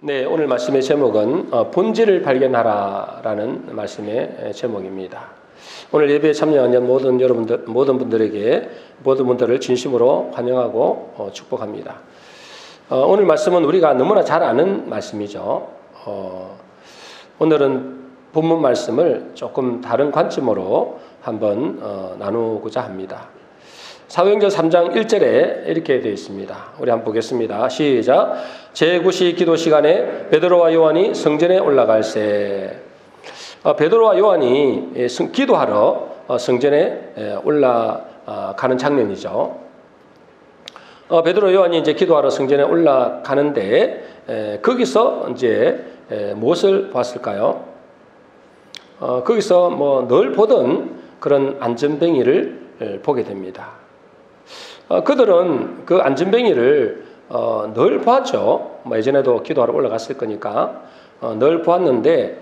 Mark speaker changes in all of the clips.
Speaker 1: 네, 오늘 말씀의 제목은 본질을 발견하라라는 말씀의 제목입니다. 오늘 예배에 참여한 모든 분들을 진심으로 환영하고 축복합니다. 오늘 말씀은 우리가 너무나 잘 아는 말씀이죠. 오늘은 본문 말씀을 조금 다른 관점으로 한번 나누고자 합니다. 사도행전 3장 1절에 이렇게 되어 있습니다. 우리 한번 보겠습니다. 시작. 제9시 기도 시간에 베드로와 요한이 성전에 올라갈새. 베드로와 요한이 기도하러 성전에 올라가는 장면이죠. 베드로 요한이 이제 기도하러 성전에 올라가는데 거기서 이제 무엇을 봤을까요? 거기서 늘 보던 그런 안전뱅이를 보게 됩니다. 그들은 그 안전뱅이를 늘 보았죠. 예전에도 기도하러 올라갔을 거니까 늘 보았는데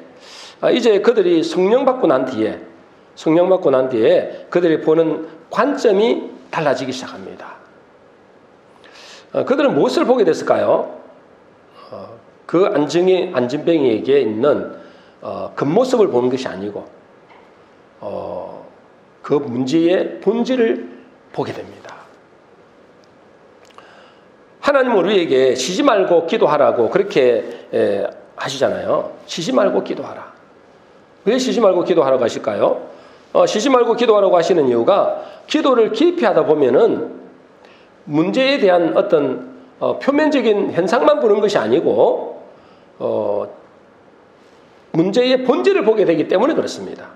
Speaker 1: 이제 그들이 성령 받고 난 뒤에 그들이 보는 관점이 달라지기 시작합니다. 그들은 무엇을 보게 됐을까요? 그 안전뱅이에게 있는 겉모습을 보는 것이 아니고 그 문제의 본질을 보게 됩니다. 하나님은 우리에게 쉬지 말고 기도하라고 그렇게 하시잖아요. 쉬지 말고 기도하라. 왜 쉬지 말고 기도하라고 하실까요? 쉬지 말고 기도하라고 하시는 이유가 기도를 깊이 하다 보면은 문제에 대한 어떤 표면적인 현상만 보는 것이 아니고 문제의 본질을 보게 되기 때문에 그렇습니다.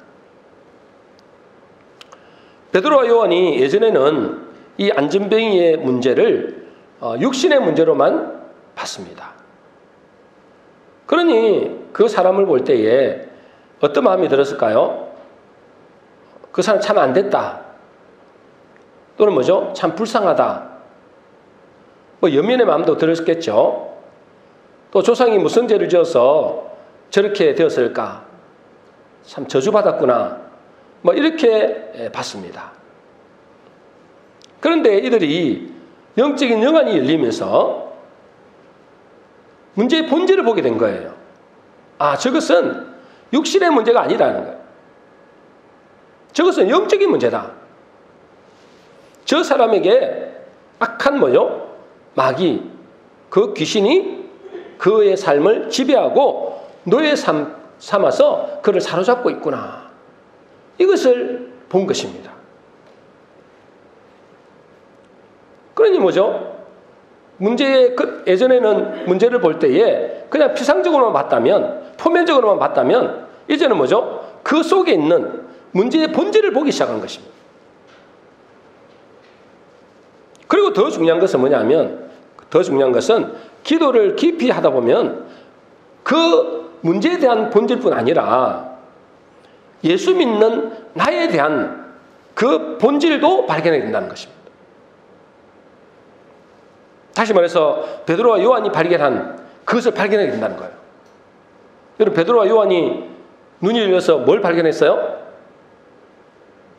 Speaker 1: 베드로와 요한이 예전에는 이 안전뱅이의 문제를 육신의 문제로만 봤습니다. 그러니 그 사람을 볼 때에 어떤 마음이 들었을까요? 그 사람 참 안 됐다. 또는 뭐죠? 참 불쌍하다. 연민의 마음도 들었겠죠. 또 조상이 무슨 죄를 지어서 저렇게 되었을까? 참 저주받았구나. 이렇게 봤습니다. 그런데 이들이 영적인 영안이 열리면서 문제의 본질을 보게 된 거예요. 저것은 육신의 문제가 아니라는 거예요. 저것은 영적인 문제다. 저 사람에게 악한 마귀, 그 귀신이 그의 삶을 지배하고 노예 삼아서 그를 사로잡고 있구나. 이것을 본 것입니다. 그러니 뭐죠? 예전에는 문제를 볼 때에 그냥 피상적으로만 봤다면, 표면적으로만 봤다면, 이제는 뭐죠? 그 속에 있는 문제의 본질을 보기 시작한 것입니다. 그리고 더 중요한 것은 뭐냐면, 기도를 깊이 하다 보면 그 문제에 대한 본질뿐 아니라 예수 믿는 나에 대한 그 본질도 발견하게 된다는 것입니다. 다시 말해서 베드로와 요한이 발견한 그것을 발견하게 된다는 거예요. 여러분, 베드로와 요한이 눈이 열려서 뭘 발견했어요?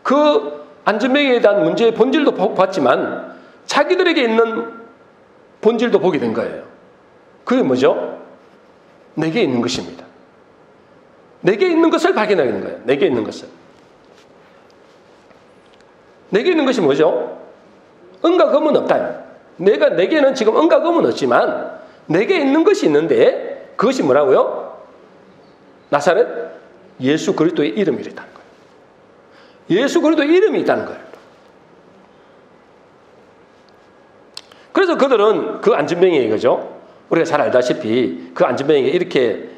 Speaker 1: 그 안전뱅이에 대한 문제의 본질도 봤지만 자기들에게 있는 본질도 보게 된 거예요. 그게 뭐죠? 내게 있는 것입니다. 내게 있는 것을 발견하게 된 거예요. 내게 있는 것을. 내게 있는 것이 뭐죠? 은과 금은 없다. 내게는 지금 은과 금은 없지만 내게 있는 것이 있는데 그것이 뭐라고요? 나사렛 예수 그리스도의 이름이 있다는 거예요. 예수 그리스도의 이름이 있다는 거예요. 그래서 그들은 그 안전뱅이에 그죠? 우리가 잘 알다시피 그 안전뱅이에 이렇게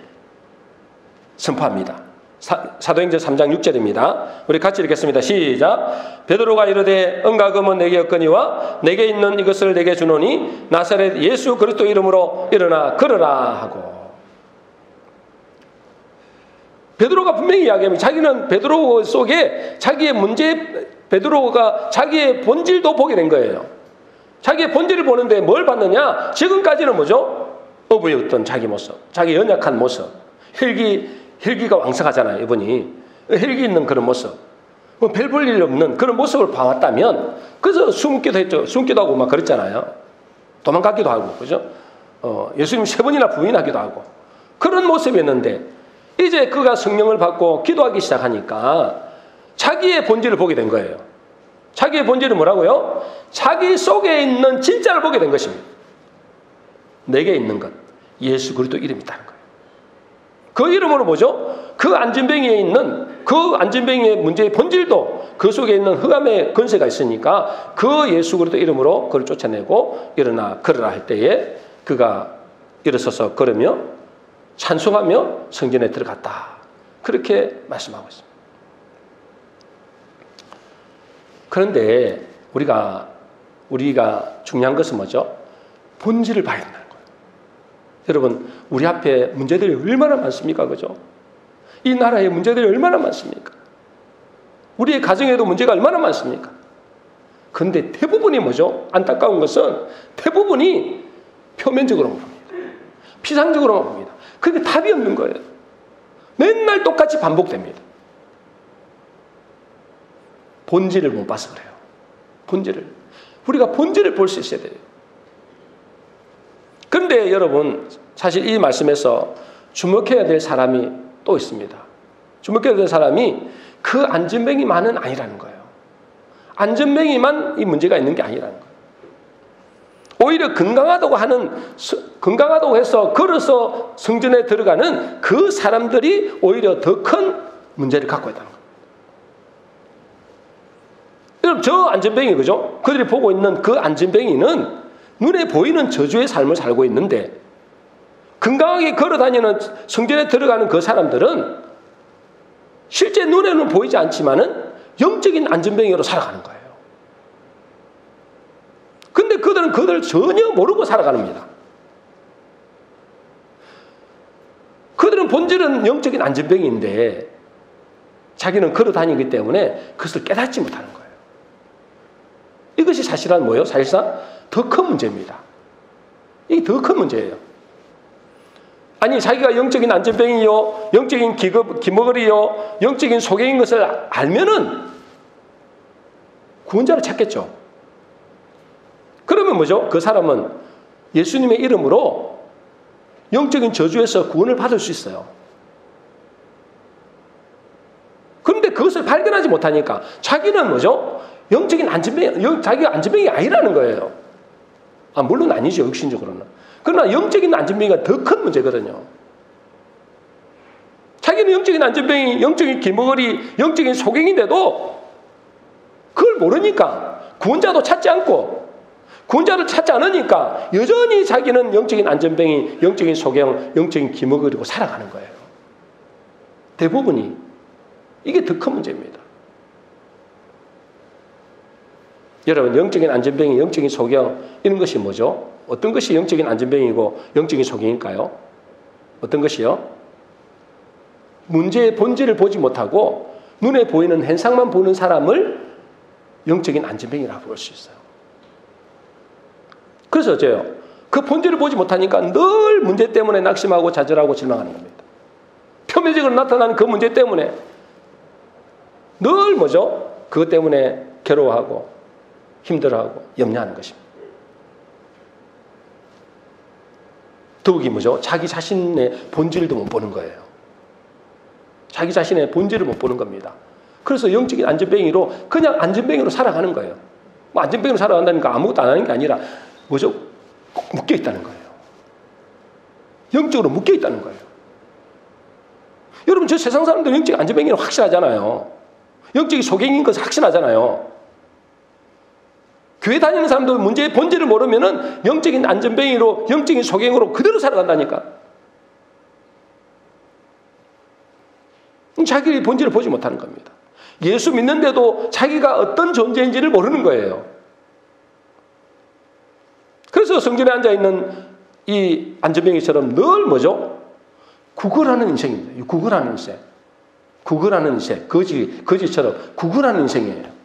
Speaker 1: 선포합니다. 사도행전 3장 6절입니다. 우리 같이 읽겠습니다. 시작. 베드로가 이르되 은과 금은 내게 없거니와 내게 있는 이것을 내게 주노니 나사렛 예수 그리스도 이름으로 일어나 걸으라 하고. 베드로가 분명히 이야기하면 자기는 베드로 속에 자기의 베드로가 자기의 본질도 보게 된 거예요. 자기의 본질을 보는데 뭘 봤느냐? 지금까지는 뭐죠? 어부였던 자기 모습, 자기 연약한 모습, 혈기가 왕성하잖아요, 이분이. 혈기 있는 그런 모습. 별 볼 일 없는 그런 모습을 봐왔다면, 그래서 숨기도 했죠. 숨기도 하고 막 그랬잖아요. 도망가기도 하고, 그죠? 예수님 3번이나 부인하기도 하고 그런 모습이었는데 이제 그가 성령을 받고 기도하기 시작하니까 자기의 본질을 보게 된 거예요. 자기의 본질은 뭐라고요? 자기 속에 있는 진짜를 보게 된 것입니다. 내게 있는 것, 예수 그리스도 이름이 있다는 거예요. 그 이름으로 뭐죠? 그 안진뱅이에 있는 그 안진뱅이의 문제의 본질도 그 속에 있는 흑암의 권세가 있으니까 그 예수 그리스도 이름으로 그를 쫓아내고 일어나 걸으라 할 때에 그가 일어서서 걸으며 찬송하며 성전에 들어갔다. 그렇게 말씀하고 있습니다. 그런데 우리가 중요한 것은 뭐죠? 본질을 봐야 된다는 거예요. 여러분, 우리 앞에 문제들이 얼마나 많습니까? 그죠? 이 나라에 문제들이 얼마나 많습니까? 우리의 가정에도 문제가 얼마나 많습니까? 그런데 대부분이 뭐죠? 안타까운 것은 대부분이 표면적으로만 봅니다. 피상적으로만 봅니다. 그게 답이 없는 거예요. 맨날 똑같이 반복됩니다. 본질을 못 봐서 그래요. 본질을. 우리가 본질을 볼 수 있어야 돼요. 그런데 여러분, 사실 이 말씀에서 주목해야 될 사람이 또 있습니다. 주목해야 될 사람이 그 안진뱅이만은 아니라는 거예요. 안진뱅이만 이 문제가 있는 게 아니라는 거예요. 오히려 건강하다고 해서 걸어서 성전에 들어가는 그 사람들이 오히려 더 큰 문제를 갖고 있다는 거예요. 여러분, 저 안진뱅이, 그죠? 그들이 보고 있는 그 안진뱅이는 눈에 보이는 저주의 삶을 살고 있는데 건강하게 걸어다니는 성전에 들어가는 그 사람들은 실제 눈에는 보이지 않지만은 영적인 안진뱅이로 살아가는 거예요. 근데 그들은 그들을 전혀 모르고 살아가는 겁니다. 그들은 본질은 영적인 안진뱅이인데 자기는 걸어다니기 때문에 그것을 깨닫지 못하는 거예요. 이것이 사실은 뭐예요? 사실상 더 큰 문제입니다. 이게 더 큰 문제예요. 아니, 자기가 영적인 안진뱅이요, 영적인 기머거리요, 영적인 소경인 것을 알면은 구원자를 찾겠죠. 그러면 뭐죠? 그 사람은 예수님의 이름으로 영적인 저주에서 구원을 받을 수 있어요. 그런데 그것을 발견하지 못하니까 자기는 뭐죠? 영적인 안진뱅이, 자기가 안진뱅이 아니라는 거예요. 물론 아니죠, 육신적으로는. 그러나 영적인 안진뱅이가 더 큰 문제거든요. 자기는 영적인 안진뱅이, 영적인 기머거리, 영적인 소경인데도 그걸 모르니까 구원자도 찾지 않고 구원자를 찾지 않으니까 여전히 자기는 영적인 안진뱅이, 영적인 소경, 영적인 기머거리고 살아가는 거예요. 대부분이. 이게 더 큰 문제입니다. 여러분, 영적인 안진뱅이, 영적인 소경 이런 것이 뭐죠? 어떤 것이 영적인 안진뱅이고 영적인 소경일까요? 어떤 것이요? 문제의 본질을 보지 못하고 눈에 보이는 현상만 보는 사람을 영적인 안진뱅이라고 볼 수 있어요. 그래서 어째요? 그 본질을 보지 못하니까 늘 문제 때문에 낙심하고 좌절하고 절망하는 겁니다. 표면적으로 나타나는 그 문제 때문에 늘 뭐죠? 그것 때문에 괴로워하고 힘들어하고 염려하는 것입니다. 더욱이 뭐죠? 자기 자신의 본질도 못 보는 거예요. 자기 자신의 본질을 못 보는 겁니다. 그래서 영적인 안진뱅이로 그냥 안진뱅이로 살아가는 거예요. 뭐 안진뱅이로 살아간다니까 아무것도 안 하는 게 아니라 뭐죠? 묶여 있다는 거예요. 영적으로 묶여 있다는 거예요. 여러분, 저 세상 사람들 영적인 안진뱅이는 확실하잖아요. 영적인 소경인 것을 확신하잖아요. 교회 다니는 사람도 문제의 본질을 모르면은 영적인 안진뱅이로, 영적인 소경으로 그대로 살아간다니까. 자기의 본질을 보지 못하는 겁니다. 예수 믿는데도 자기가 어떤 존재인지를 모르는 거예요. 그래서 성전에 앉아있는 이 안진뱅이처럼 늘 뭐죠? 구걸하는 인생입니다. 구걸하는 인생. 구걸하는 인생. 거지처럼 구걸하는 인생이에요.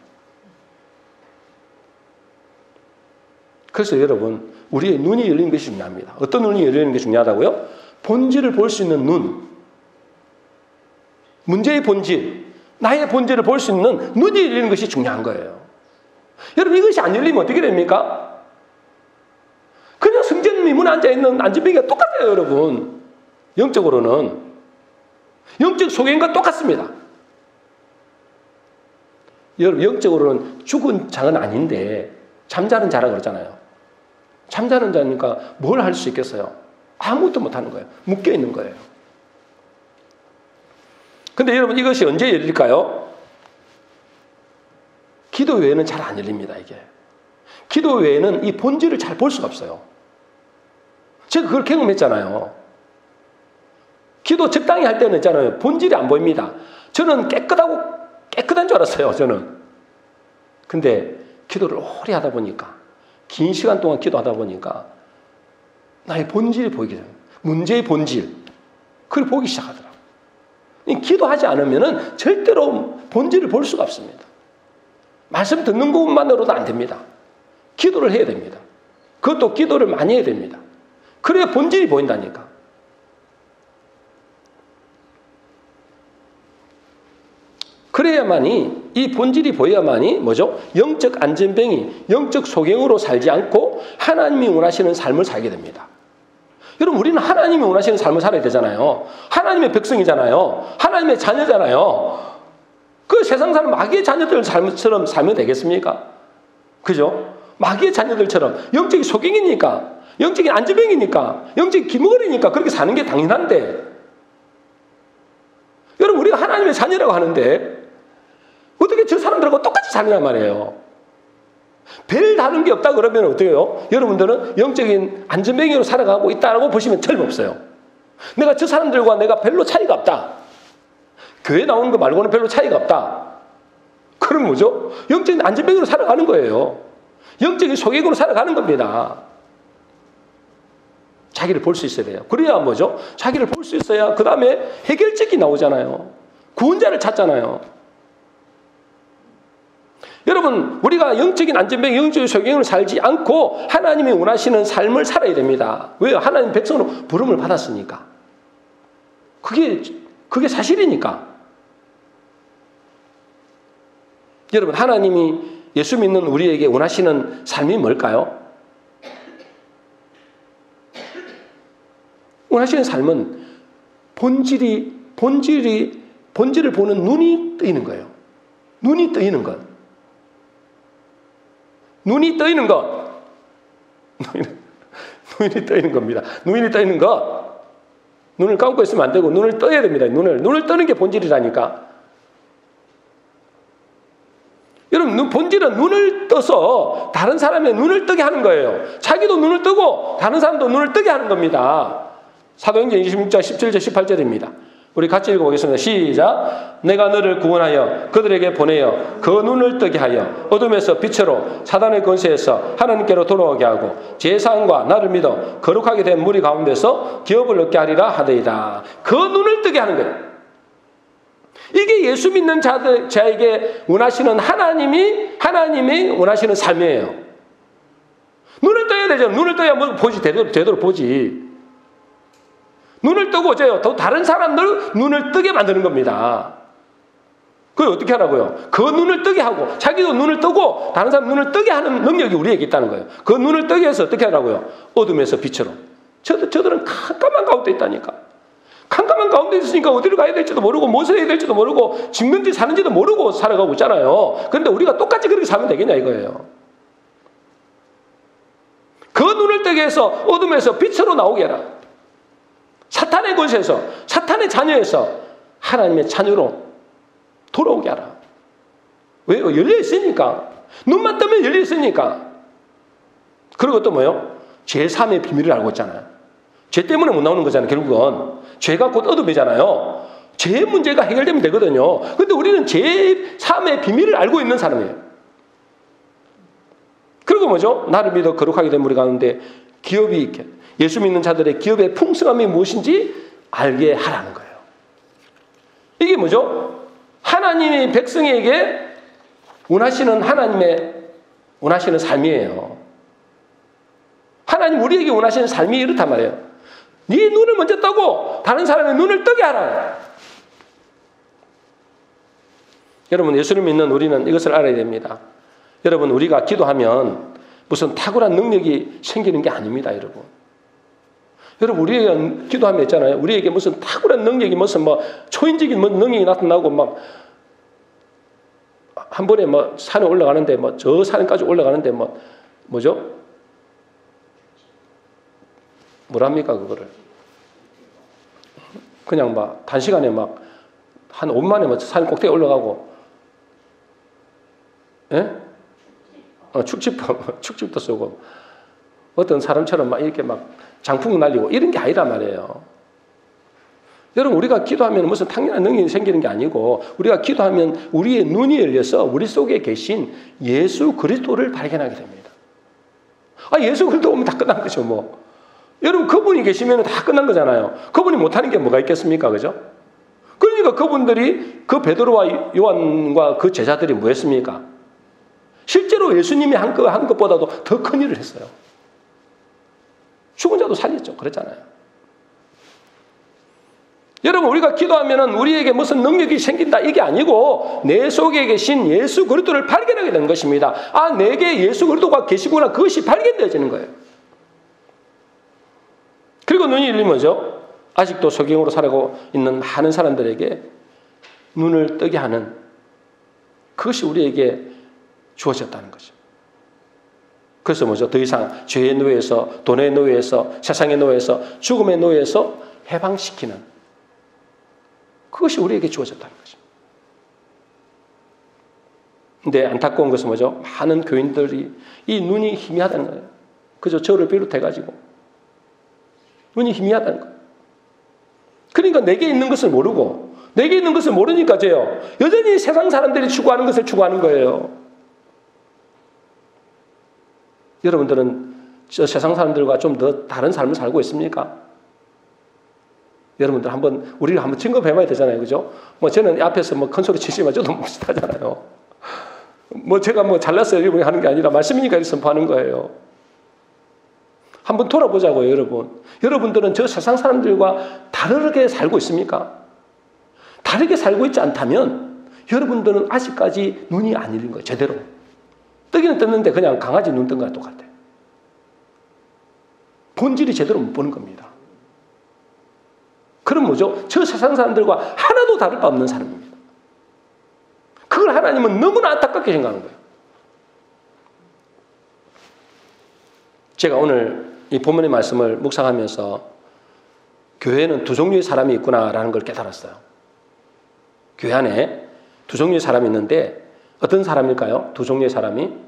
Speaker 1: 그래서 여러분, 우리의 눈이 열리는 것이 중요합니다. 어떤 눈이 열리는 게 중요하다고요? 본질을 볼 수 있는 눈. 문제의 본질, 나의 본질을 볼 수 있는 눈이 열리는 것이 중요한 거예요. 여러분, 이것이 안 열리면 어떻게 됩니까? 그냥 성전 하나님이 문에 앉아있는 안진뱅이가 똑같아요, 여러분. 영적으로는. 영적 소경과 똑같습니다. 여러분, 영적으로는 죽은 장은 아닌데 잠자는 자라 그러잖아요. 잠자는 자니까 뭘 할 수 있겠어요? 아무것도 못하는 거예요. 묶여있는 거예요. 근데 여러분, 이것이 언제 열릴까요? 기도 외에는 잘 안 열립니다, 이게. 기도 외에는 이 본질을 잘 볼 수가 없어요. 제가 그걸 경험했잖아요. 기도 적당히 할 때는 있잖아요. 본질이 안 보입니다. 저는 깨끗한 줄 알았어요, 저는. 근데 기도를 오래 하다 보니까, 긴 시간 동안 기도하다 보니까 나의 본질이 보이게 됩니다. 문제의 본질. 그걸 보기 시작하더라고요. 기도하지 않으면 절대로 본질을 볼 수가 없습니다. 말씀 듣는 것만으로도 안 됩니다. 기도를 해야 됩니다. 그것도 기도를 많이 해야 됩니다. 그래야 본질이 보인다니까. 그래야만이, 이 본질이 보여야만이 뭐죠? 영적 안전병이 영적 소경으로 살지 않고 하나님이 원하시는 삶을 살게 됩니다. 여러분, 우리는 하나님이 원하시는 삶을 살아야 되잖아요. 하나님의 백성이잖아요. 하나님의 자녀잖아요. 그 세상 사람 마귀의 자녀들 삶처럼 살면 되겠습니까? 그죠? 마귀의 자녀들처럼 영적인 소경이니까, 영적인 안전병이니까, 영적인 기머거리니까 그렇게 사는 게 당연한데, 여러분, 우리가 하나님의 자녀라고 하는데 어떻게 저 사람들하고 똑같이 사느냐 말이에요. 별 다른 게 없다 그러면 어떻게 해요? 여러분들은 영적인 안전병으로 살아가고 있다고 보시면 틀림없어요. 내가 저 사람들과 내가 별로 차이가 없다. 교회 나오는 거 말고는 별로 차이가 없다. 그럼 뭐죠? 영적인 안전병으로 살아가는 거예요. 영적인 소경으로 살아가는 겁니다. 자기를 볼 수 있어야 돼요. 그래야 뭐죠? 자기를 볼 수 있어야 그 다음에 해결책이 나오잖아요. 구원자를 찾잖아요. 여러분, 우리가 영적인 안전병, 영적인 소경을 살지 않고 하나님이 원하시는 삶을 살아야 됩니다. 왜요? 하나님 백성으로 부름을 받았으니까. 그게 사실이니까. 여러분, 하나님이 예수 믿는 우리에게 원하시는 삶이 뭘까요? 원하시는 삶은 본질을 보는 눈이 뜨이는 거예요. 눈이 뜨이는 것. 눈이 뜨이는 것. 눈이 뜨이는 겁니다. 눈이 뜨이는 것. 눈을 감고 있으면 안 되고 눈을 떠야 됩니다. 눈을 뜨는 게 본질이라니까. 여러분, 본질은 눈을 떠서 다른 사람의 눈을 뜨게 하는 거예요. 자기도 눈을 뜨고 다른 사람도 눈을 뜨게 하는 겁니다. 사도행전 26장 17절 18절입니다. 우리 같이 읽어보겠습니다. 시작. 내가 너를 구원하여 그들에게 보내어 그 눈을 뜨게 하여 어둠에서 빛으로 사단의 권세에서 하나님께로 돌아오게 하고 제사장과 나를 믿어 거룩하게 된 무리 가운데서 기업을 얻게 하리라 하더이다. 그 눈을 뜨게 하는 거예요. 이게 예수 믿는 자에게 원하시는 하나님이 원하시는 삶이에요. 눈을 떠야 되죠. 눈을 떠야 뭐 보지, 제대로 보지. 눈을 뜨고 어째요? 또 다른 사람들 눈을 뜨게 만드는 겁니다. 그걸 어떻게 하라고요? 그 눈을 뜨게 하고 자기도 눈을 뜨고 다른 사람 눈을 뜨게 하는 능력이 우리에게 있다는 거예요. 그 눈을 뜨게 해서 어떻게 하라고요? 어둠에서 빛으로. 저들은 깜깜한 가운데 있다니까. 깜깜한 가운데 있으니까 어디로 가야 될지도 모르고 무엇을 해야 될지도 모르고 죽는지 사는지도 모르고 살아가고 있잖아요. 그런데 우리가 똑같이 그렇게 살면 되겠냐 이거예요. 그 눈을 뜨게 해서 어둠에서 빛으로 나오게 해라. 사탄의 권세에서, 사탄의 자녀에서 하나님의 자녀로 돌아오게 하라. 왜요? 열려있으니까. 눈만 뜨면 열려있으니까. 그리고 또 뭐요? 제3의 비밀을 알고 있잖아요. 죄 때문에 못 나오는 거잖아요. 결국은 죄가 곧 어둠이잖아요. 죄 문제가 해결되면 되거든요. 그런데 우리는 제3의 비밀을 알고 있는 사람이에요. 그리고 뭐죠? 나를 믿어 거룩하게 된 우리 가운데 기업이 있게, 예수 믿는 자들의 기업의 풍성함이 무엇인지 알게 하라는 거예요. 이게 뭐죠? 하나님의 백성에게 원하시는 삶이에요. 하나님 우리에게 원하시는 삶이 이렇단 말이에요. 네 눈을 먼저 뜨고 다른 사람의 눈을 뜨게 하라. 여러분, 예수를 믿는 우리는 이것을 알아야 됩니다. 여러분, 우리가 기도하면 무슨 탁월한 능력이 생기는 게 아닙니다, 여러분. 여러분, 우리가 기도하면 있잖아요. 우리에게 무슨 탁월한 능력이 무슨 뭐 초인적인 뭐 능력이 나타나고 막 한 번에 뭐 산에 올라가는데 뭐 저 산까지 올라가는데 뭐 뭐죠? 뭐랍니까 그거를? 그냥 막 단시간에 막 한 5분 만에 뭐 산 꼭대기에 올라가고, 예? 축집도 쏘고, 어떤 사람처럼 막 이렇게 막 장풍 날리고 이런 게 아니란 말이에요. 여러분, 우리가 기도하면 무슨 당연한 능력이 생기는 게 아니고, 우리가 기도하면 우리의 눈이 열려서 우리 속에 계신 예수 그리스도를 발견하게 됩니다. 예수 그리스도 오면 다 끝난 거죠, 뭐. 여러분, 그분이 계시면 다 끝난 거잖아요. 그분이 못하는 게 뭐가 있겠습니까? 그죠? 그러니까 그분들이, 그 베드로와 요한과 그 제자들이 뭐 했습니까? 실제로 예수님이 한 것보다도 더 큰 일을 했어요. 죽은 자도 살렸죠. 그랬잖아요. 여러분, 우리가 기도하면 우리에게 무슨 능력이 생긴다 이게 아니고 내 속에 계신 예수 그리스도를 발견하게 되는 것입니다. 내게 예수 그리스도가 계시구나, 그것이 발견되어지는 거예요. 그리고 눈이 열리면 뭐죠? 아직도 소경으로 살아가고 있는 많은 사람들에게 눈을 뜨게 하는, 그것이 우리에게 주어졌다는 거죠. 그래서 뭐죠? 더 이상 죄의 노예에서, 돈의 노예에서, 세상의 노예에서, 죽음의 노예에서 해방시키는, 그것이 우리에게 주어졌다는 거죠. 근데 안타까운 것은 뭐죠? 많은 교인들이 이 눈이 희미하다는 거예요. 그죠? 저를 비롯해가지고 눈이 희미하다는 거예요. 그러니까 내게 있는 것을 모르고, 내게 있는 것을 모르니까 여전히 세상 사람들이 추구하는 것을 추구하는 거예요. 여러분들은 저 세상 사람들과 좀 더 다른 삶을 살고 있습니까? 여러분들 우리가 한번 점검해봐야 되잖아요. 그죠? 뭐 저는 앞에서 뭐 큰 소리 치지만 저도 못하잖아요. 뭐 제가 뭐 잘났어요 이렇게 하는 게 아니라 말씀이니까 이렇게 선포하는 거예요. 한번 돌아보자고요, 여러분. 여러분들은 저 세상 사람들과 다르게 살고 있습니까? 다르게 살고 있지 않다면 여러분들은 아직까지 눈이 안 열린 거예요, 제대로. 뜨기는 떴는데 그냥 강아지 눈 뜬 거랑 똑같아요. 본질이 제대로 못 보는 겁니다. 그럼 뭐죠? 저 세상 사람들과 하나도 다를 바 없는 사람입니다. 그걸 하나님은 너무나 안타깝게 생각하는 거예요. 제가 오늘 이 본문의 말씀을 묵상하면서 교회에는 두 종류의 사람이 있구나라는 걸 깨달았어요. 교회 안에 두 종류의 사람이 있는데 어떤 사람일까요? 두 종류의 사람이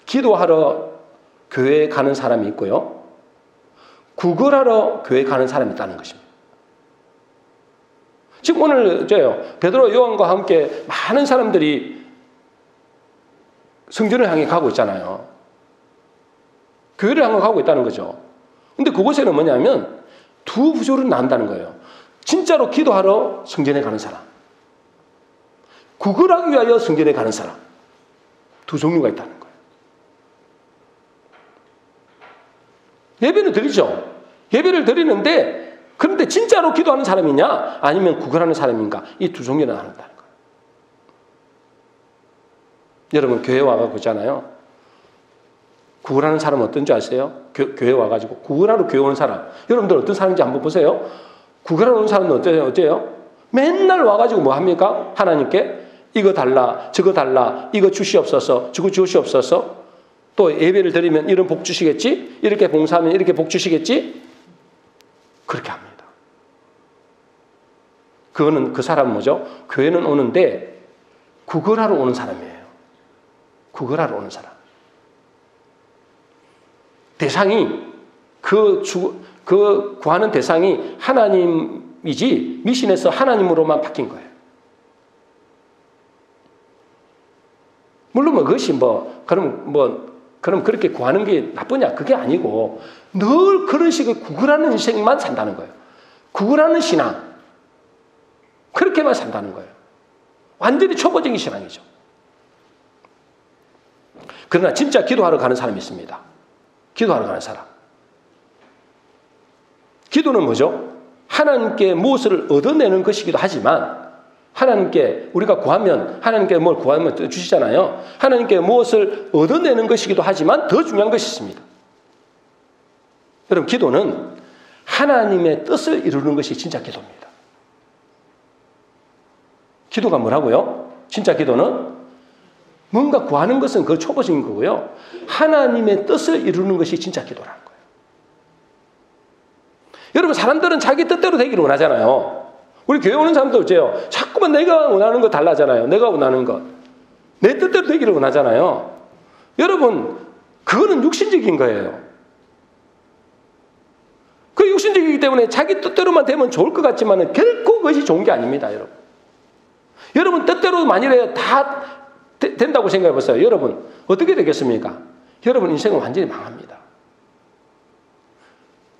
Speaker 1: 기도하러 교회에 가는 사람이 있고요, 구걸하러 교회에 가는 사람이 있다는 것입니다. 지금 오늘 베드로 요한과 함께 많은 사람들이 성전을 향해 가고 있잖아요. 교회를 향해 가고 있다는 거죠. 근데 그곳에는 뭐냐면 두 부조를 나온다는 거예요. 진짜로 기도하러 성전에 가는 사람, 구걸하기 위하여 성전에 가는 사람, 두 종류가 있다는 거예요. 예배는 드리죠. 예배를 드리는데, 그런데 진짜로 기도하는 사람이냐 아니면 구걸하는 사람인가, 이 두 종류가 나온다는 거예요. 여러분, 교회 와가지고 있잖아요. 구걸하는 사람은 어떤 줄 아세요? 교회 와가지고 구걸하러 교회 오는 사람, 여러분들 어떤 사람인지 한번 보세요. 구걸하러 오는 사람은 어때요? 맨날 와가지고 뭐 합니까? 하나님께 이거 달라, 저거 달라, 이거 주시옵소서, 저거 주시옵소서. 또 예배를 드리면 이런 복 주시겠지? 이렇게 봉사하면 이렇게 복 주시겠지? 그렇게 합니다. 그 사람은 뭐죠? 교회는 오는데 구걸하러 오는 사람이에요. 구걸하러 오는 사람. 대상이 그 구하는 대상이 하나님이지 미신에서 하나님으로만 바뀐 거예요. 물론 그것이 그럼 그렇게 구하는 게 나쁘냐? 그게 아니고 늘 그런 식의 구걸하는 인생만 산다는 거예요. 구걸하는 신앙, 그렇게만 산다는 거예요. 완전히 초보적인 신앙이죠. 그러나 진짜 기도하러 가는 사람이 있습니다. 기도하러 가는 사람. 기도는 뭐죠? 하나님께 무엇을 얻어내는 것이기도 하지만, 하나님께 우리가 구하면 하나님께 뭘 구하면 주시잖아요. 하나님께 무엇을 얻어내는 것이기도 하지만 더 중요한 것이 있습니다. 여러분, 기도는 하나님의 뜻을 이루는 것이 진짜 기도입니다. 기도가 뭐라고요? 진짜 기도는 뭔가 구하는 것은 그 초보적인 거고요. 하나님의 뜻을 이루는 것이 진짜 기도라는 거예요. 여러분, 사람들은 자기 뜻대로 되기를 원하잖아요. 우리 교회 오는 사람도 어째요? 자꾸만 내가 원하는 거 달라잖아요. 내가 원하는 것. 내 뜻대로 되기를 원하잖아요. 여러분, 그거는 육신적인 거예요. 그 육신적이기 때문에 자기 뜻대로만 되면 좋을 것 같지만 결코 그것이 좋은 게 아닙니다, 여러분. 여러분 뜻대로 만일에 다 된다고 생각해 보세요. 여러분 어떻게 되겠습니까? 여러분 인생은 완전히 망합니다.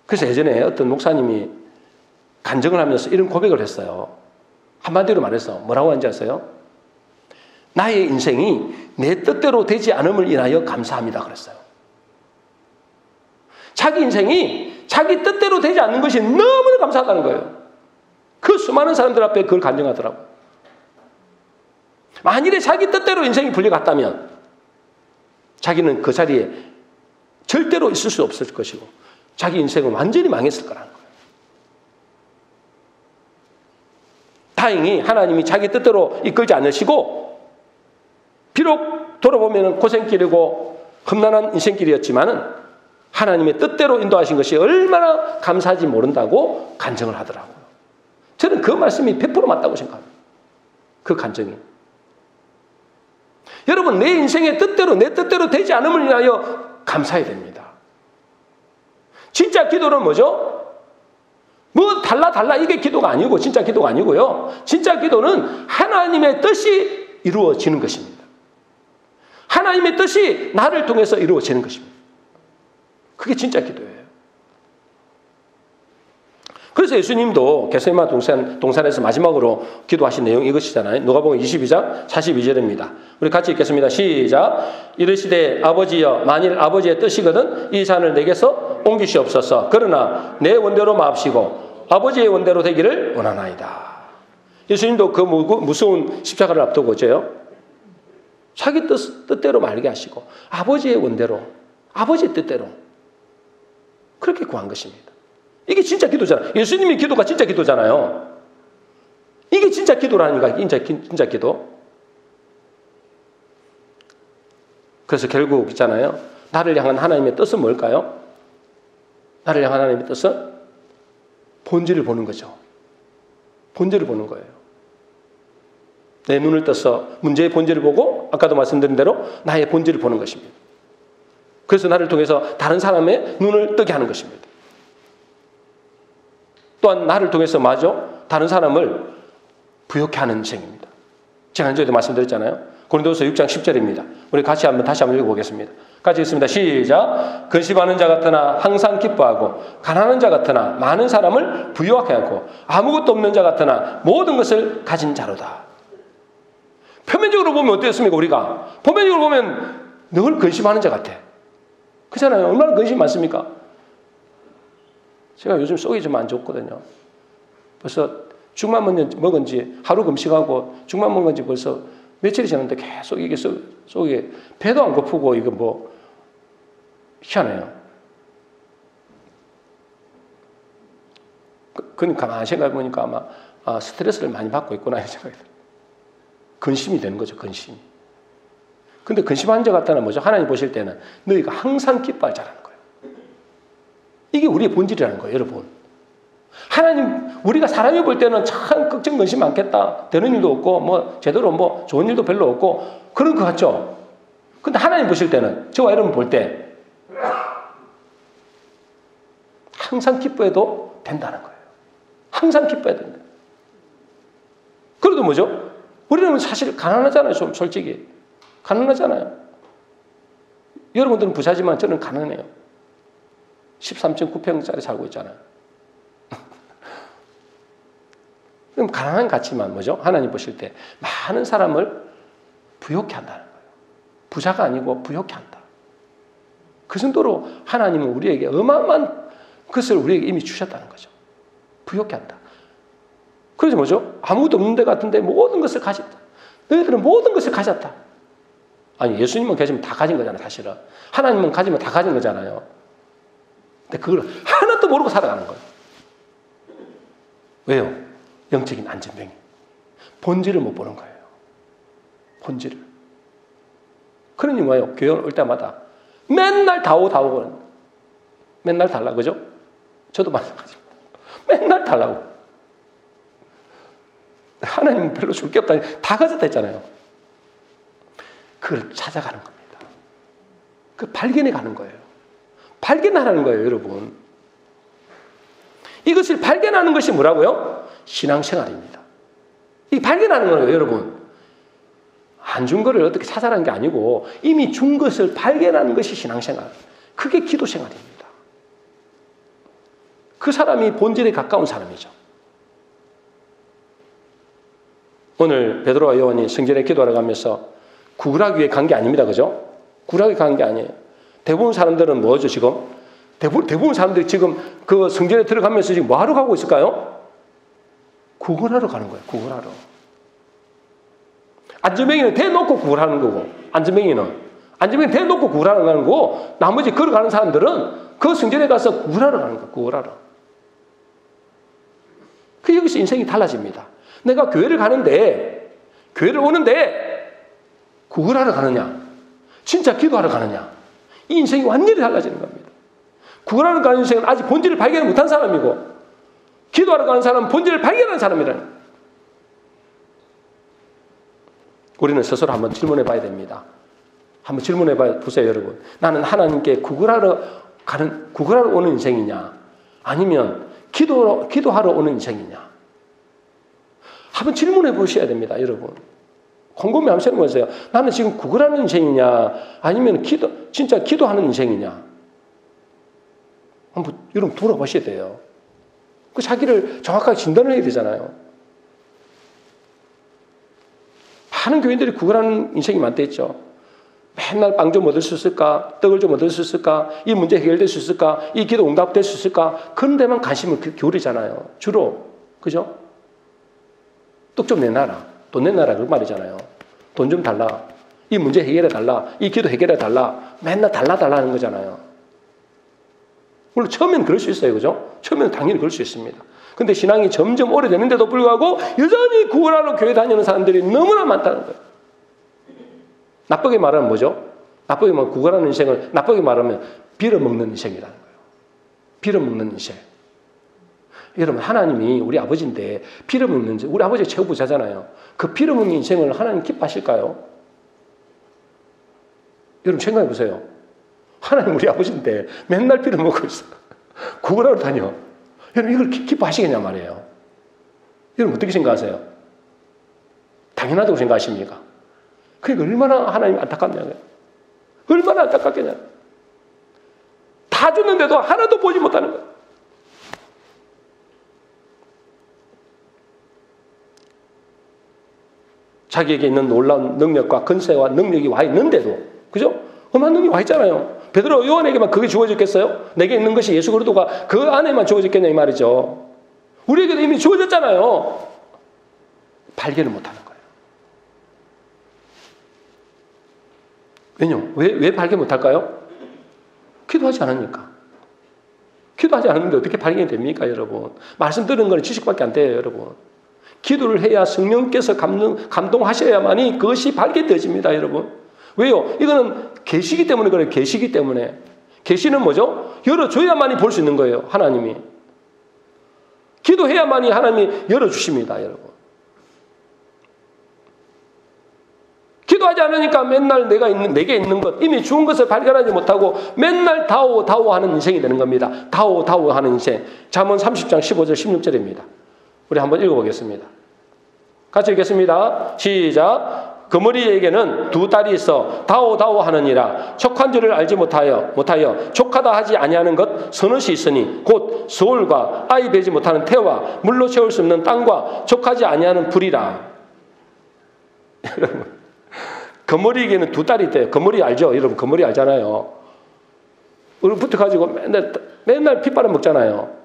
Speaker 1: 그래서 예전에 어떤 목사님이 간증을 하면서 이런 고백을 했어요. 한마디로 말해서 뭐라고 하는지 아세요? 나의 인생이 내 뜻대로 되지 않음을 인하여 감사합니다 그랬어요. 자기 인생이 자기 뜻대로 되지 않는 것이 너무나 감사하다는 거예요. 그 수많은 사람들 앞에 그걸 간증하더라고요. 만일에 자기 뜻대로 인생이 불려갔다면 자기는 그 자리에 절대로 있을 수 없을 것이고 자기 인생은 완전히 망했을 거라는 거예요. 다행히 하나님이 자기 뜻대로 이끌지 않으시고 비록 돌아보면 고생길이고 험난한 인생길이었지만은 하나님의 뜻대로 인도하신 것이 얼마나 감사하지 모른다고 간증을 하더라고요. 저는 그 말씀이 100% 맞다고 생각합니다. 그 간증이. 여러분 내 인생의 뜻대로 내 뜻대로 되지 않음을 인하여 감사해야 됩니다. 진짜 기도는 뭐죠? 뭐 달라 이게 기도가 아니고 진짜 기도가 아니고요. 진짜 기도는 하나님의 뜻이 이루어지는 것입니다. 하나님의 뜻이 나를 통해서 이루어지는 것입니다. 그게 진짜 기도예요. 그래서 예수님도 겟세마네 동산에서 마지막으로 기도하신 내용이 이것이잖아요. 누가복음 22장 42절입니다. 우리 같이 읽겠습니다. 시작. 이르시되 아버지여 만일 아버지의 뜻이거든 이 잔을 내게서 옮기시옵소서. 그러나 내 원대로 마옵시고 아버지의 원대로 되기를 원하나이다. 예수님도 그 무서운 십자가를 앞두고 어째요? 자기 뜻대로 말게 하시고 아버지의 원대로 아버지의 뜻대로 그렇게 구한 것입니다. 이게 진짜 기도잖아요. 예수님의 기도가 진짜 기도잖아요. 이게 진짜 기도라니까. 진짜 기도. 그래서 결국 있잖아요. 나를 향한 하나님의 뜻은 뭘까요? 나를 향한 하나님의 뜻은 본질을 보는 거죠. 본질을 보는 거예요. 내 눈을 떠서 문제의 본질을 보고 아까도 말씀드린 대로 나의 본질을 보는 것입니다. 그래서 나를 통해서 다른 사람의 눈을 뜨게 하는 것입니다. 또한 나를 통해서 마저 다른 사람을 부욕해 하는 인생입니다. 제가 전에도 말씀드렸잖아요. 고린도서 6장 10절입니다. 우리 다시 한번 읽어보겠습니다. 같이 읽습니다. 시작. 근심하는 자 같으나 항상 기뻐하고 가난한 자 같으나 많은 사람을 부유하게 하고 아무것도 없는 자 같으나 모든 것을 가진 자로다. 표면적으로 보면 어땠습니까? 우리가 표면적으로 보면 늘 근심하는 자 같아. 그렇잖아요. 얼마나 근심이 많습니까? 제가 요즘 속이 좀 안 좋거든요. 벌써 죽만 먹은 지 하루 금식하고 죽만 먹은 지 벌써 며칠이 지났는데 계속 이게 속에 배도 안 고프고 이거 뭐 희한해요. 그건 가만히 생각해보니까 아마 스트레스를 많이 받고 있구나 이런 생각이 들어요. 근심이 되는 거죠. 근심이. 근데 근심한 자 같다는 뭐죠? 하나님 보실 때는 너희가 항상 기뻐할 자라는 거예요. 이게 우리의 본질이라는 거예요. 여러분. 하나님 우리가 사람이 볼 때는 참 걱정 근심 많겠다. 되는 일도 없고 뭐 제대로 뭐 좋은 일도 별로 없고 그런 것 같죠. 근데 하나님 보실 때는 저와 여러분 볼 때 항상 기뻐해도 된다는 거예요. 항상 기뻐해야 된다. 그래도 뭐죠? 우리는 사실 가난하잖아요. 좀 솔직히. 가난하잖아요. 여러분들은 부자지만 저는 가난해요. 13.9평짜리 살고 있잖아요. 그럼 가난한 같지만 뭐죠? 하나님 보실 때 많은 사람을 부욕해 한다는 거예요. 부자가 아니고 부욕해 한다. 그 정도로 하나님은 우리에게 어마어마한 것을 우리에게 이미 주셨다는 거죠. 부욕해 한다. 그래서 뭐죠? 아무것도 없는 데 같은데 모든 것을 가졌다. 너희들은 모든 것을 가졌다. 아니 예수님은 가지면 다 가진 거잖아요. 사실은. 하나님은 가지면 다 가진 거잖아요. 근데 그걸 하나도 모르고 살아가는 거예요. 왜요? 영적인 안전병이. 본질을 못 보는 거예요. 본질을. 그러니 뭐예요? 교회 올 때마다 맨날 다오. 맨날 달라, 그죠? 저도 마찬가지입니다. 맨날 달라고. 하나님은 별로 줄 게 없다. 다 가졌다 했잖아요. 그걸 찾아가는 겁니다. 그 발견해 가는 거예요. 발견하라는 거예요, 여러분. 이것을 발견하는 것이 뭐라고요? 신앙생활입니다. 이 발견하는 거예요, 여러분. 안 준 거를 어떻게 찾아라는 게 아니고 이미 준 것을 발견하는 것이 신앙생활. 그게 기도생활입니다. 그 사람이 본질에 가까운 사람이죠. 오늘 베드로와 요한이 성전에 기도하러 가면서 구걸하기 위해 간 게 아닙니다. 그죠? 구걸하기 간 게 아니에요. 대부분 사람들은 뭐죠, 지금? 대부분 사람들이 지금 그 성전에 들어가면서 지금 뭐 하러 가고 있을까요? 구걸하러 가는 거예요. 구걸하러. 안전뱅이는 대놓고 구걸하는 거고, 안전뱅이는 대놓고 구걸하러 가는 거고, 나머지 걸어가는 사람들은 그 성전에 가서 구걸하러 가는 거예요. 구걸하러. 그 여기서 인생이 달라집니다. 내가 교회를 가는데, 교회를 오는데 구걸하러 가느냐, 진짜 기도하러 가느냐, 이 인생이 완전히 달라지는 겁니다. 구걸하러 가는 인생은 아직 본질을 발견 못한 사람이고, 기도하러 가는 사람은 본질을 발견한 사람이라는. 우리는 스스로 한번 질문해 봐야 됩니다. 한번 질문해 보세요, 여러분. 나는 하나님께 구걸하러 오는 인생이냐, 아니면 기도하러 오는 인생이냐? 한번 질문해 보셔야 됩니다, 여러분. 곰곰이 한번 생각해 보세요. 나는 지금 구걸하는 인생이냐, 아니면 진짜 기도하는 인생이냐? 한번 여러분 돌아보셔야 돼요. 그 자기를 정확하게 진단을 해야 되잖아요. 많은 교인들이 구걸하는 인생이 많다했죠. 맨날 빵 좀 얻을 수 있을까? 떡을 좀 얻을 수 있을까? 이 문제 해결될 수 있을까? 이 기도 응답될 수 있을까? 그런 데만 관심을 기울이잖아요. 주로. 그죠? 떡 좀 내놔라. 돈 내놔라. 그 말이잖아요. 돈 좀 달라. 이 문제 해결해 달라. 이 기도 해결해 달라. 맨날 달라 하는 거잖아요. 물론 처음엔 그럴 수 있어요. 그죠? 처음에는 당연히 그럴 수 있습니다. 근데 신앙이 점점 오래되는데도 불구하고 여전히 구걸하러 교회 다니는 사람들이 너무나 많다는 거예요. 나쁘게 말하면 뭐죠? 나쁘게 말하면 구걸하는 인생을 나쁘게 말하면 빌어먹는 인생이라는 거예요. 빌어먹는 인생. 여러분, 하나님이 우리 아버지인데 빌어먹는 인생, 우리 아버지가 최고 부자잖아요. 그 빌어먹는 인생을 하나님 기뻐하실까요? 여러분 생각해 보세요. 하나님 우리 아버지인데 맨날 빌어먹고 있어. 구걸하러 다녀. 여러분 이걸 기뻐하시겠냐 말이에요. 여러분 어떻게 생각하세요? 당연하다고 생각하십니까? 그러니까 얼마나 하나님 안타깝냐고요. 얼마나 안타깝겠냐. 다 줬는데도 하나도 보지 못하는 거예요. 자기에게 있는 놀라운 능력과 근세와 능력이 와 있는데도, 그죠? 엄한 능력이 와 있잖아요. 베드로 요한에게만 그게 주어졌겠어요? 내게 있는 것이 예수 그리스도가 그 안에만 주어졌겠냐 이 말이죠. 우리에게도 이미 주어졌잖아요. 발견을 못하는 거예요. 왜냐? 왜 발견 못할까요? 기도하지 않으니까. 기도하지 않는데 어떻게 발견이 됩니까, 여러분? 말씀 들은 건 지식밖에 안 돼요, 여러분. 기도를 해야 성령께서 감동하셔야만이 그것이 발견되어집니다, 여러분. 왜요? 이거는 계시기 때문에 그래요. 계시기 때문에. 계시는 뭐죠? 열어줘야만이 볼 수 있는 거예요, 하나님이. 기도해야만이 하나님이 열어주십니다, 여러분. 기도하지 않으니까 맨날 내게 있는 것, 이미 주은 것을 발견하지 못하고 맨날 다오 하는 인생이 되는 겁니다. 다오 하는 인생. 잠언 30장 15절 16절입니다. 우리 한번 읽어보겠습니다. 같이 읽겠습니다. 시작. 그머리에게는 두 딸이 있어 다오 하느니라. 촉한 줄을 알지 못하여 촉하다 하지 아니하는 것 서너시 있으니 곧 소울과 아이 되지 못하는 태와 물로 채울 수 없는 땅과 촉하지 아니하는 불이라. 여러분, 거머리에게는 두 딸이 있대요. 거머리 알죠? 여러분 거머리 알잖아요. 붙어가지고 맨날 핏바람 먹잖아요.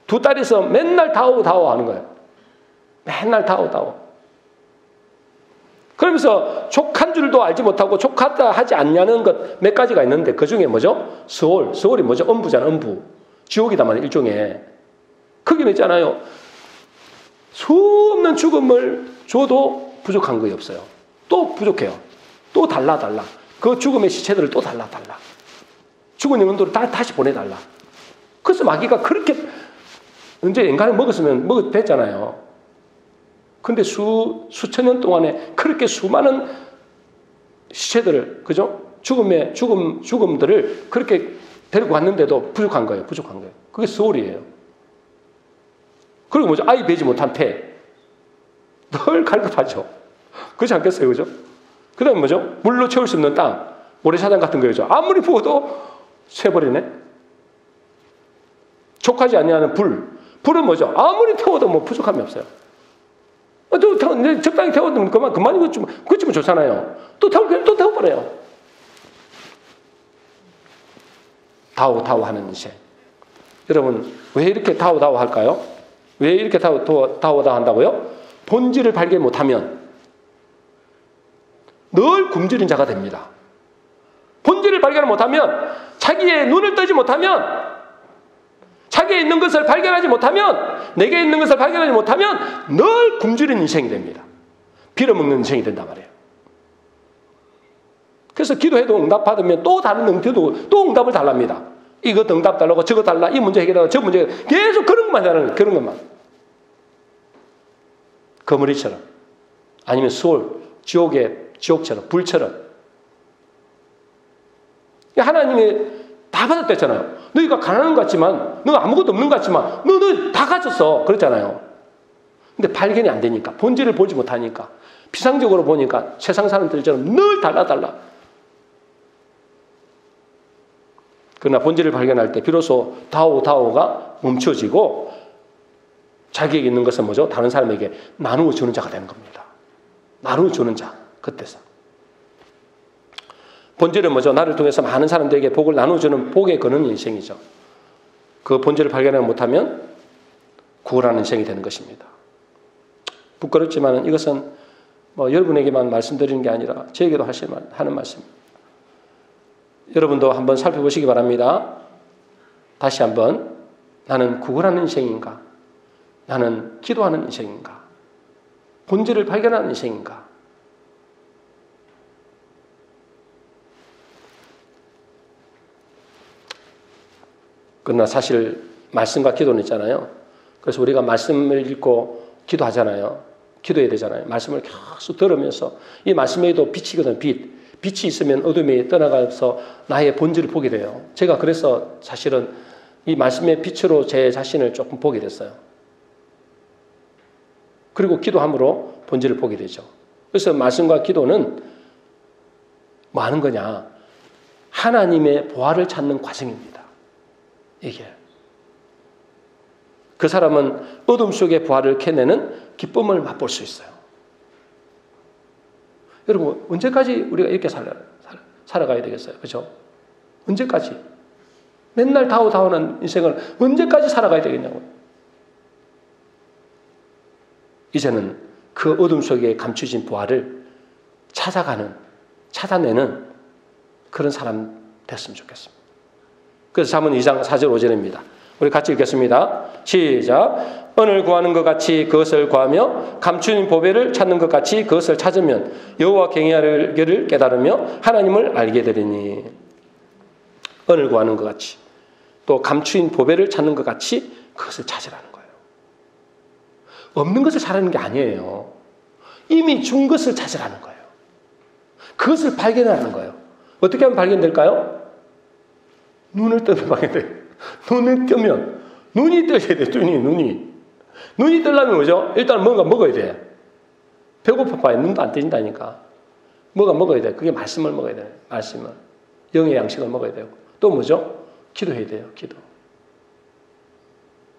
Speaker 1: 두 딸이서 맨날 다오 하는 거예요. 맨날 다오. 그러면서 족한 줄도 알지 못하고 족하다 하지 않냐는 것 몇 가지가 있는데 그 중에 뭐죠? 스올이 뭐죠? 음부잖아, 음부. 지옥이다 말이야, 일종의. 거기는 있잖아요. 수 없는 죽음을 줘도 부족한 것이 없어요. 또 부족해요. 또 달라. 그 죽음의 시체들을 또 달라. 죽은 영혼들을 다시 보내달라. 그래서 마귀가 그렇게 언제 인간을 먹어도 됐잖아요. 근데 수천 년 동안에 그렇게 수많은 시체들을, 그죠? 죽음들을 그렇게 데리고 갔는데도 부족한 거예요. 그게 스올이에요. 그리고 뭐죠? 아이 베지 못한 폐. 늘 갈급하죠. 그렇지 않겠어요? 그죠? 그 다음에 뭐죠? 물로 채울 수 없는 땅. 모래사장 같은 거죠. 아무리 부어도 쇠버리네. 족하지 않냐는 불. 불은 뭐죠? 아무리 태워도 뭐 부족함이 없어요. 또 적당히 태워도 그만이고 그쯤은 좋잖아요. 또 태워버려요. 다오 하는 인생. 여러분, 왜 이렇게 다오 할까요? 왜 이렇게 다오 한다고요? 본질을 발견 못하면 늘 굶주린 자가 됩니다. 본질을 발견 못하면, 자기의 눈을 뜨지 못하면, 자기에 있는 것을 발견하지 못하면, 내게 있는 것을 발견하지 못하면 늘 굶주린 인생이 됩니다. 빌어먹는 인생이 된단 말이에요. 그래서 기도해도 응답 받으면 또 다른 응답도 또 응답을 달랍니다. 이것 응답 달라고 저것 달라, 이 문제 해결하고 저 문제 해결하고 계속 그런 것만 하는 거예요. 그런 것만. 거머리처럼, 아니면 지옥처럼, 불처럼. 하나님이 다 받았댔잖아요. 너희가 가난한 것 같지만, 너가 아무것도 없는 것 같지만, 너는 다 가졌어. 그랬잖아요. 근데 발견이 안 되니까, 본질을 보지 못하니까, 피상적으로 보니까 세상 사람들처럼 늘 달라. 그러나 본질을 발견할 때 비로소 다오가 멈춰지고, 자기에게 있는 것은 뭐죠? 다른 사람에게 나누어 주는 자가 되는 겁니다. 나누어 주는 자, 그때서. 본질은 뭐죠? 나를 통해서 많은 사람들에게 복을 나눠주는 복에 거는 인생이죠. 그 본질을 발견하지 못하면 구원하는 인생이 되는 것입니다. 부끄럽지만 이것은 여러분에게만 말씀드리는 게 아니라 저에게도 하는 말씀입니다. 여러분도 한번 살펴보시기 바랍니다. 다시 한번, 나는 구원하는 인생인가? 나는 기도하는 인생인가? 본질을 발견하는 인생인가? 그러나 사실 말씀과 기도는 있잖아요. 그래서 우리가 말씀을 읽고 기도하잖아요. 기도해야 되잖아요. 말씀을 계속 들으면서, 이 말씀에도 빛이거든, 빛. 빛이 있으면 어둠이 떠나가서 나의 본질을 보게 돼요. 제가 그래서 사실은 이 말씀의 빛으로 제 자신을 조금 보게 됐어요. 그리고 기도함으로 본질을 보게 되죠. 그래서 말씀과 기도는 뭐 하는 거냐? 하나님의 보화를 찾는 과정입니다. 이게. 그 사람은 어둠 속의 부활을 캐내는 기쁨을 맛볼 수 있어요. 여러분, 언제까지 우리가 이렇게 살아가야 되겠어요? 그렇죠? 언제까지? 맨날 다오는 인생을 언제까지 살아가야 되겠냐고요. 이제는 그 어둠 속에 감추진 부활을 찾아내는 그런 사람 됐으면 좋겠습니다. 그래서 잠언 2장 4절 5절입니다. 우리 같이 읽겠습니다. 시작. 은을 구하는 것 같이 그것을 구하며 감추인 보배를 찾는 것 같이 그것을 찾으면 여호와 경외하기를 깨달으며 하나님을 알게 되리니. 은을 구하는 것 같이, 또 감추인 보배를 찾는 것 같이 그것을 찾으라는 거예요. 없는 것을 찾는 게 아니에요. 이미 준 것을 찾으라는 거예요. 그것을 발견하는 거예요. 어떻게 하면 발견될까요? 눈을 뜨면 발견돼요. 눈을 뜨면, 눈이 떠야 돼. 눈이 뜨려면 뭐죠? 일단 뭔가 먹어야 돼. 배고파봐야 눈도 안 뜨진다니까. 뭐가 먹어야 돼. 그게 말씀을 먹어야 돼. 말씀을. 영의 양식을 먹어야 되고. 또 뭐죠? 기도해야 돼요.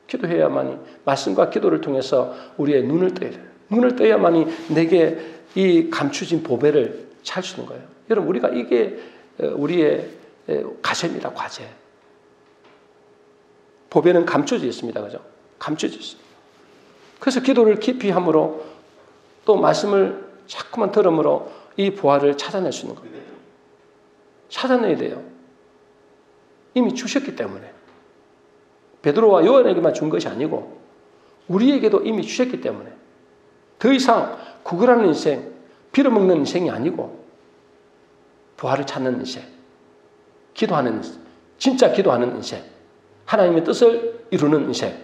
Speaker 1: 기도해야만이, 말씀과 기도를 통해서 우리의 눈을 떠야 돼요. 눈을 떠야만이 내게 이 감추진 보배를 찾을 수 있는 거예요. 여러분, 우리가 이게 우리의 과제입니다. 과제. 보배는 감춰져 있습니다. 그죠? 감춰져 있습니다. 그래서 기도를 깊이 함으로, 또 말씀을 자꾸만 들음으로 이 부활을 찾아낼 수 있는 겁니다. 찾아내야 돼요. 이미 주셨기 때문에. 베드로와 요한에게만 준 것이 아니고 우리에게도 이미 주셨기 때문에 더 이상 구걸하는 인생, 빌어먹는 인생이 아니고 부활을 찾는 인생, 기도하는 인생, 진짜 기도하는 인생, 하나님의 뜻을 이루는 인생,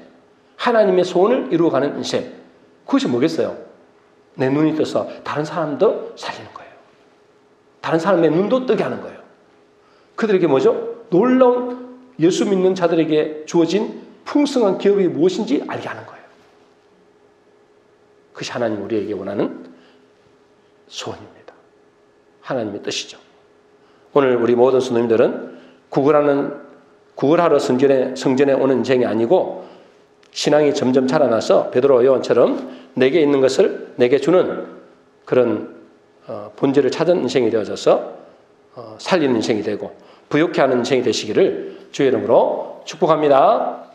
Speaker 1: 하나님의 소원을 이루어가는 인생. 그것이 뭐겠어요? 내 눈이 떠서 다른 사람도 살리는 거예요. 다른 사람의 눈도 뜨게 하는 거예요. 그들에게 뭐죠? 놀라운 예수 믿는 자들에게 주어진 풍성한 기업이 무엇인지 알게 하는 거예요. 그것이 하나님 우리에게 원하는 소원입니다. 하나님의 뜻이죠. 오늘 우리 모든 성도님들은 구걸하러 성전에 오는 인생이 아니고 신앙이 점점 자라나서 베드로와 요한처럼 내게 있는 것을 내게 주는 그런 본질을 찾은 인생이 되어져서 살리는 인생이 되고 부욕해 하는 인생이 되시기를 주의 이름으로 축복합니다.